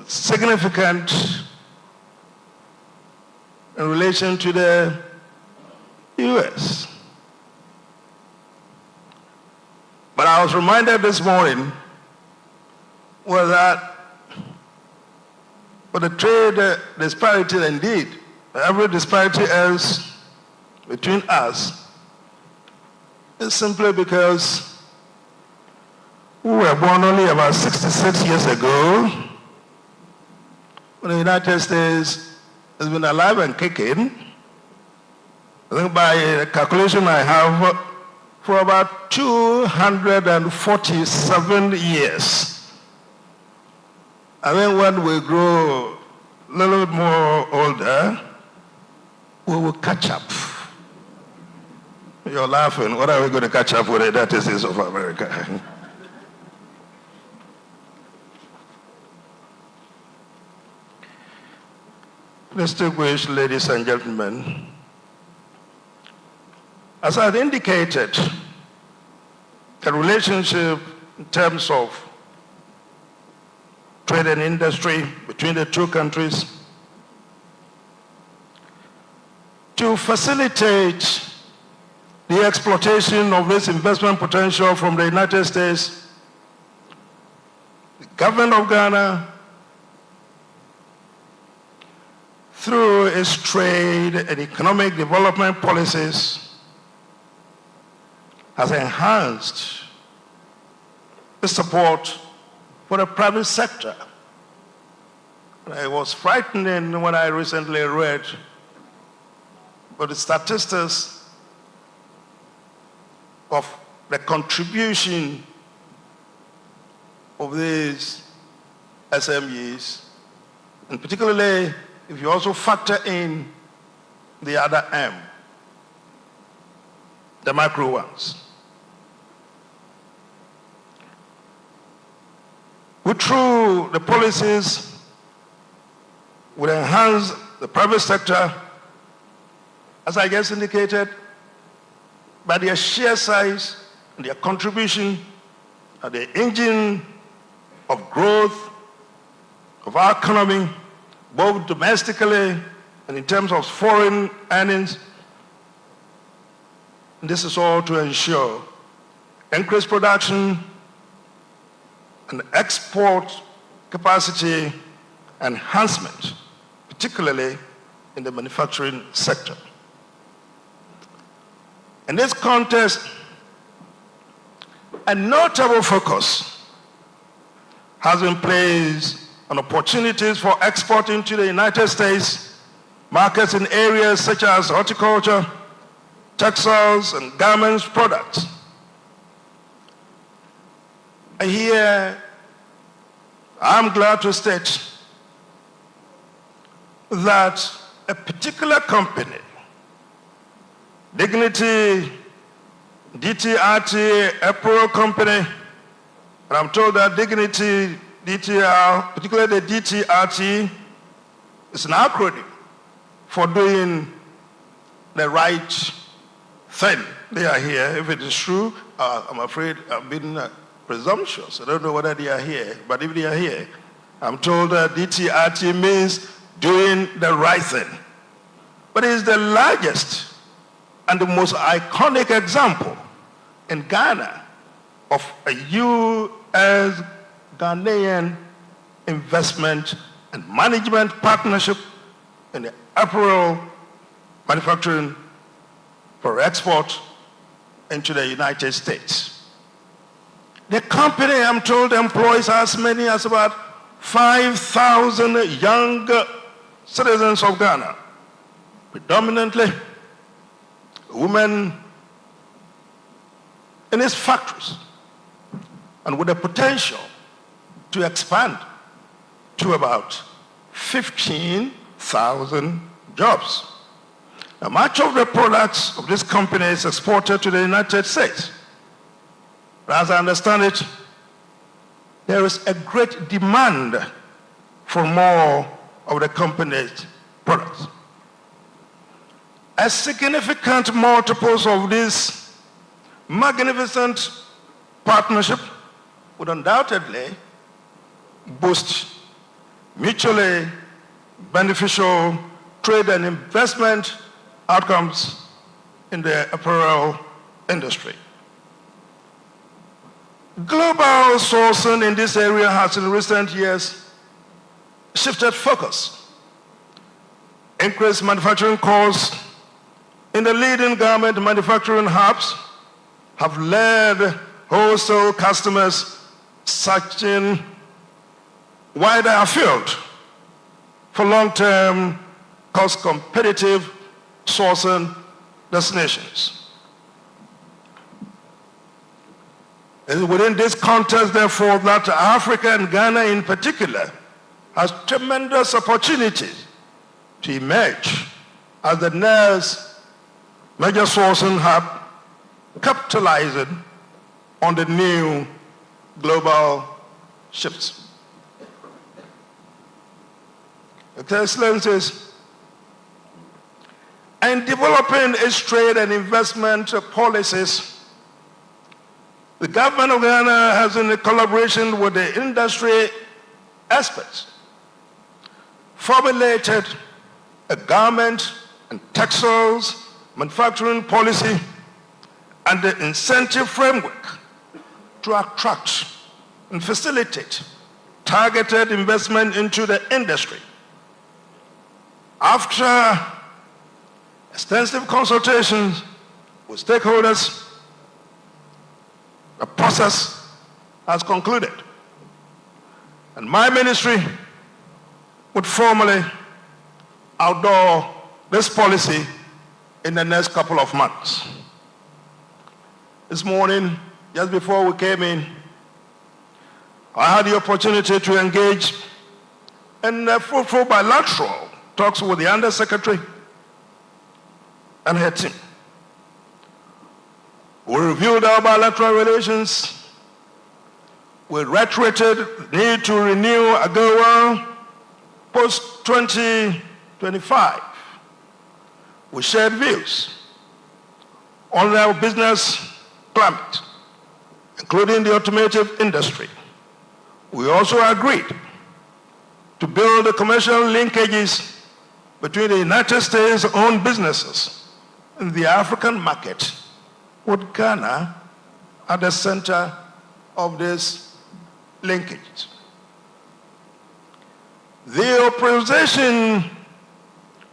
significant in relation to the US. But I was reminded this morning that for the trade disparity, indeed, every disparity else between us is simply because we were born only about 66 years ago when the United States has been alive and kicking, I think by the calculation I have, for about 247 years. And then when we grow a little bit more older, we will catch up. You're laughing. What are we going to catch up with the United States of America? Distinguished ladies and gentlemen, as I've indicated, the relationship in terms of trade and industry between the two countries to facilitate the exploitation of this investment potential from the United States, the government of Ghana, through its trade and economic development policies, has enhanced the support for the private sector. It was frightening when I recently read about the statistics of the contribution of these SMEs, and particularly if you also factor in the other M, the micro ones. Through the policies, would enhance the private sector, as I just indicated, by their sheer size and their contribution are the engine of growth of our economy, both domestically and in terms of foreign earnings. And this is all to ensure increased production and export capacity enhancement, particularly in the manufacturing sector. In this context, a notable focus has been placed on opportunities for export into the United States, markets in areas such as horticulture, textiles, and garments products. Here, I'm glad to state that a particular company, Dignity DTRT Apparel Company, and I'm told that Dignity DTR, particularly the DTRT, is an acronym for doing the right thing. They are here. If it is true, I'm afraid I've been presumptuous. I don't know whether they are here, but if they are here, I'm told that DTRT means doing the right thing. But it is the largest and the most iconic example in Ghana of a U.S. Ghanaian investment and management partnership in the apparel manufacturing for export into the United States. The company, I'm told, employs as many as about 5,000 young citizens of Ghana, predominantly women, in its factories, and with the potential to expand to about 15,000 jobs. Now, much of the products of this company is exported to the United States. But as I understand it, there is a great demand for more of the company's products. A significant multiples of this magnificent partnership would undoubtedly boost mutually beneficial trade and investment outcomes in the apparel industry. Global sourcing in this area has in recent years shifted focus. Increased manufacturing costs in the leading garment manufacturing hubs have led wholesale customers searching wider afield for long-term cost-competitive sourcing destinations. It is within this context, therefore, that Africa and Ghana in particular has tremendous opportunities to emerge as the next major sourcing hub, capitalizing on the new global shifts. Excellencies, in developing its trade and investment policies, the government of Ghana has, in collaboration with the industry experts, formulated a garment and textiles manufacturing policy and the incentive framework to attract and facilitate targeted investment into the industry. After extensive consultations with stakeholders, the process has concluded, and my ministry would formally outdoor this policy in the next couple of months. This morning, just before we came in, I had the opportunity to engage in fruitful bilateral talks with the Undersecretary and her team. We reviewed our bilateral relations. We reiterated the need to renew AGOA post-2025. We shared views on our business climate, including the automotive industry. We also agreed to build the commercial linkages between the United States-owned businesses and the African market, with Ghana at the center of this linkage. The authorization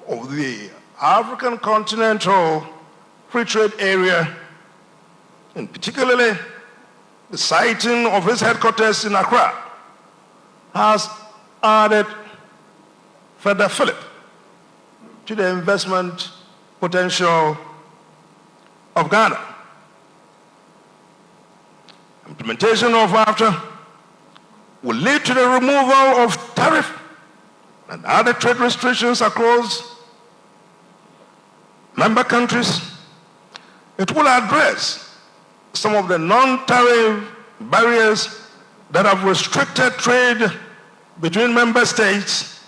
of the African Continental Free Trade Area, and particularly the siting of its headquarters in Accra, has added further fillip to the investment potential of Ghana. Implementation of AFTA will lead to the removal of tariff and other trade restrictions across member countries. It will address some of the non-tariff barriers that have restricted trade between member states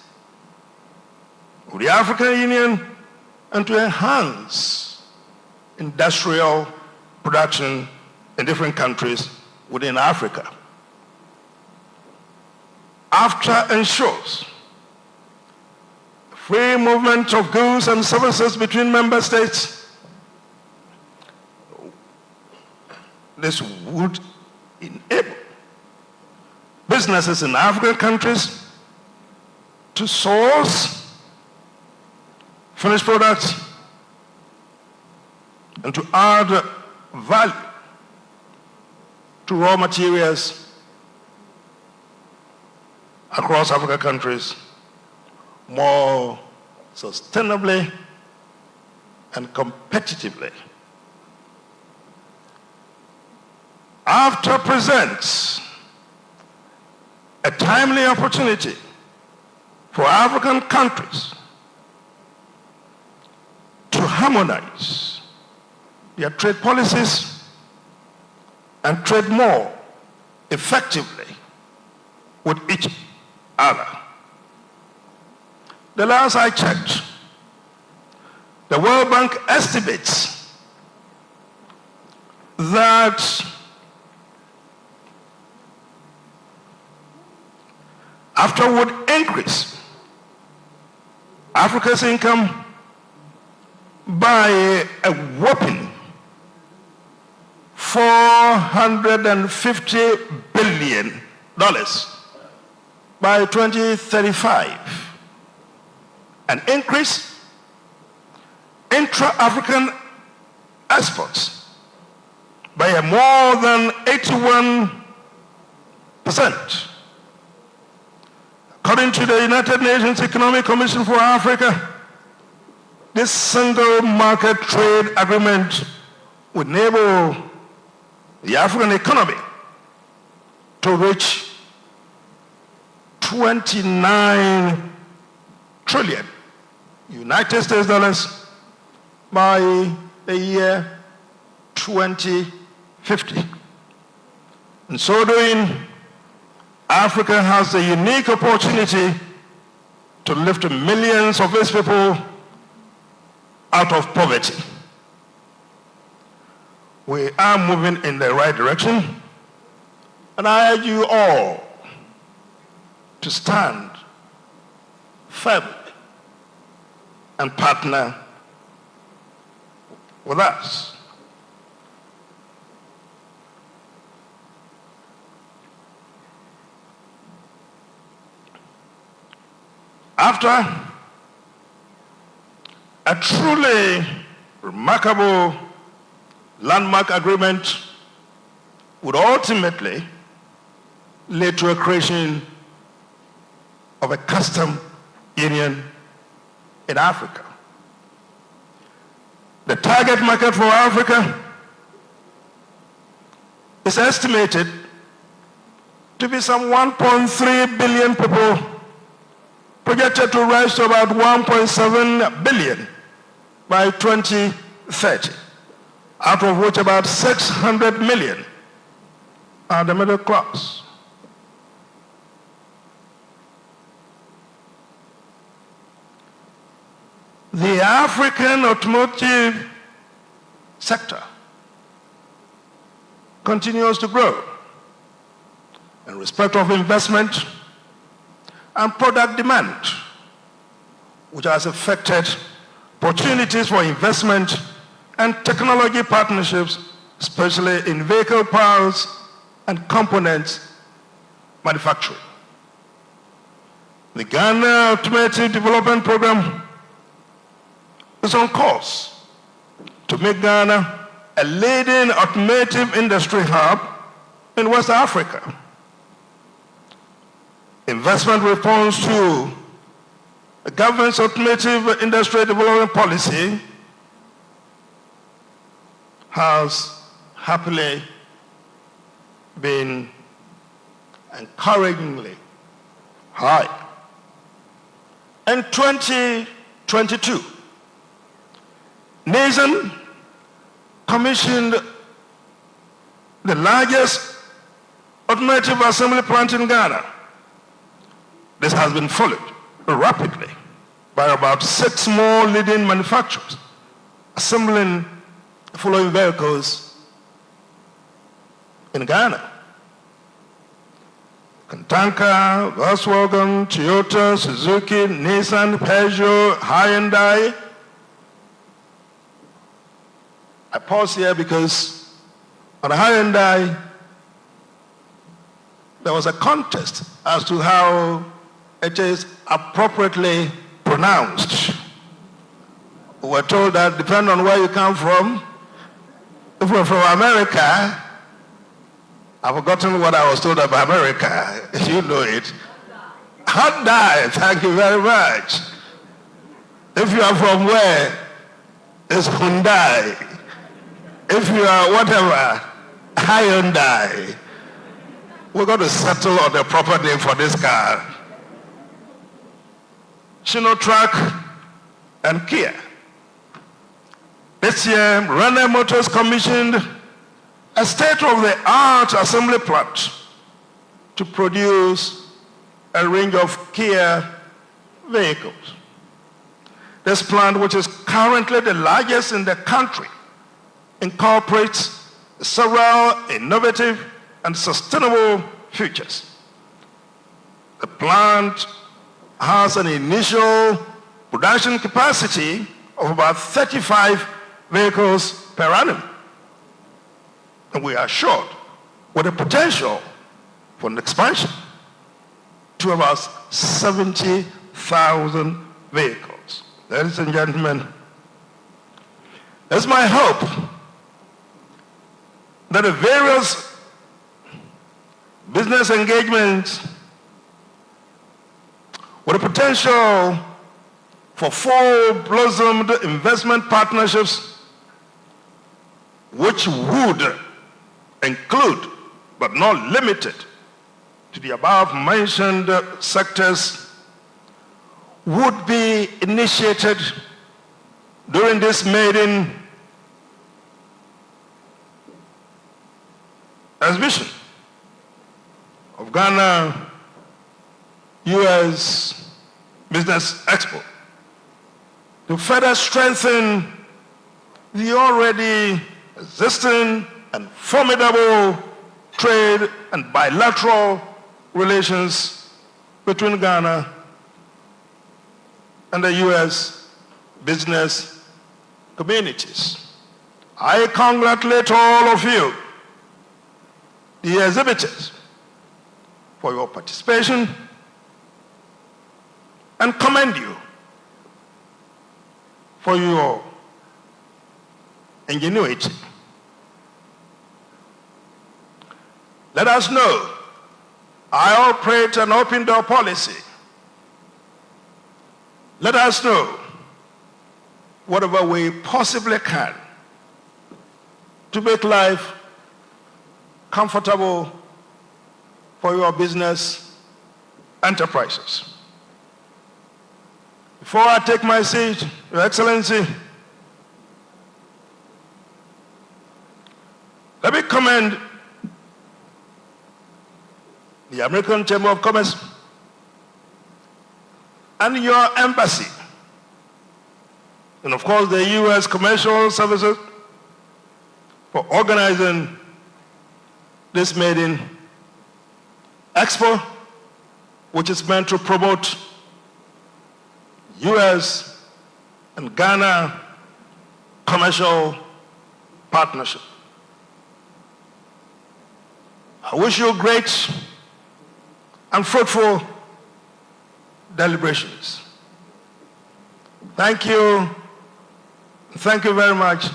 of the African Union, and to enhance industrial production in different countries within Africa. AFTA ensures free movement of goods and services between member states. This would enable businesses in African countries to source finished products and to add value to raw materials across African countries more sustainably and competitively. AFTA presents a timely opportunity for African countries to harmonize their trade policies and trade more effectively with each other. The last I checked, the World Bank estimates that AFTA would increase Africa's income by a whopping $450 billion by 2035. An increase intra-African exports by a more than 81%. According to the United Nations Economic Commission for Africa, this single market trade agreement would enable the African economy to reach 29 trillion United States dollars by the year 2050. In so doing, Africa has a unique opportunity to lift millions of its people out of poverty. We are moving in the right direction, and I urge you all to stand firmly and partner with us. After a truly remarkable landmark agreement would ultimately lead to a creation of a custom union in Africa. The target market for Africa is estimated to be some 1.3 billion people, projected to rise to about 1.7 billion by 2030, out of which about 600 million are the middle class. The African automotive sector continues to grow in respect of investment and product demand, which has affected opportunities for investment and technology partnerships, especially in vehicle parts and components manufacturing. The Ghana Automotive Development Program is on course to make Ghana a leading automotive industry hub in West Africa. Investment response to the government's automotive industry development policy has happily been encouragingly high. In 2022, Nation commissioned the largest automotive assembly plant in Ghana. This has been followed rapidly by about 6 more leading manufacturers assembling the following vehicles in Ghana: Kantanka, Volkswagen, Toyota, Suzuki, Nissan, Peugeot, Hyundai. I pause here because on the Hyundai, there was a contest as to how it is appropriately pronounced. We were told that depending on where you come from, if we're from America, I've forgotten what I was told about America. You know it. Hyundai, thank you very much. If you are from where, it's Hyundai. If you are whatever, Hyundai. We're going to settle on the proper name for this car. Sinotrack and Kia. This year, Rana Motors commissioned a state-of-the-art assembly plant to produce a range of Kia vehicles. This plant, which is currently the largest in the country, incorporates several innovative and sustainable features. The plant has an initial production capacity of about 35 vehicles per annum. And we are assured with the potential for an expansion to about 70,000 vehicles. Ladies and gentlemen, it's my hope that the various business engagements with the potential for for full-blossomed investment partnerships which would include, but not limited to the above-mentioned sectors would be initiated during this maiden exhibition of Ghana U.S. Business Expo to further strengthen the already existing and formidable trade and bilateral relations between Ghana and the U.S. business communities. I congratulate all of you, the exhibitors, for your participation and commend you for your ingenuity. Let us know I operate an open door policy. Let us know whatever we possibly can to make life comfortable for your business enterprises. Before I take my seat, Your Excellency, let me commend the American Chamber of Commerce and your embassy, and of course the U.S. Commercial Services for organizing this maiden expo, which is meant to promote U.S. and Ghana commercial partnership. I wish you great and fruitful deliberations. Thank you. Thank you very much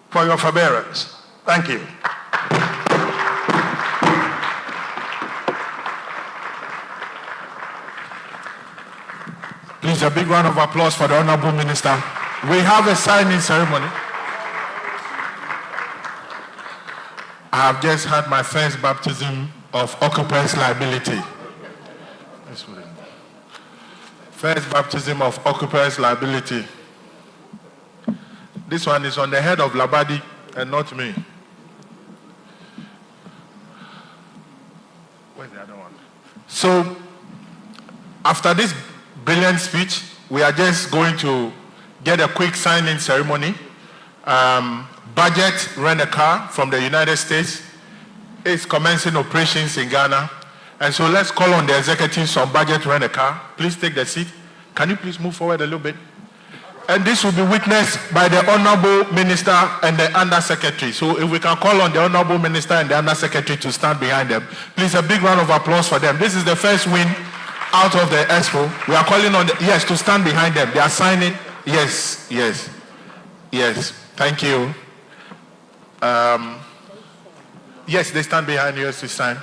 for your forbearance. Thank you. Please, a big round of applause for the Honorable Minister. We have a signing ceremony. I have just had my first baptism of occupiers liability. First baptism of occupiers liability. This one is on the head of Labadi and not me. Where's the other one? So, after this brilliant speech, we are just going to get a quick signing ceremony. Budget Rent-A-Car from the United States is commencing operations in Ghana. And so let's call on the executives on Budget Rent-A-Car. Please take the seat. Can you please move forward a little bit? And this will be witnessed by the Honorable Minister and the Undersecretary. So if we can call on the Honorable Minister and the Undersecretary to stand behind them. Please, a big round of applause for them. This is the first win out of the expo. We are calling on yes, to stand behind them. They are signing. Yes, yes, yes. Thank you. Yes, they stand behind you to sign.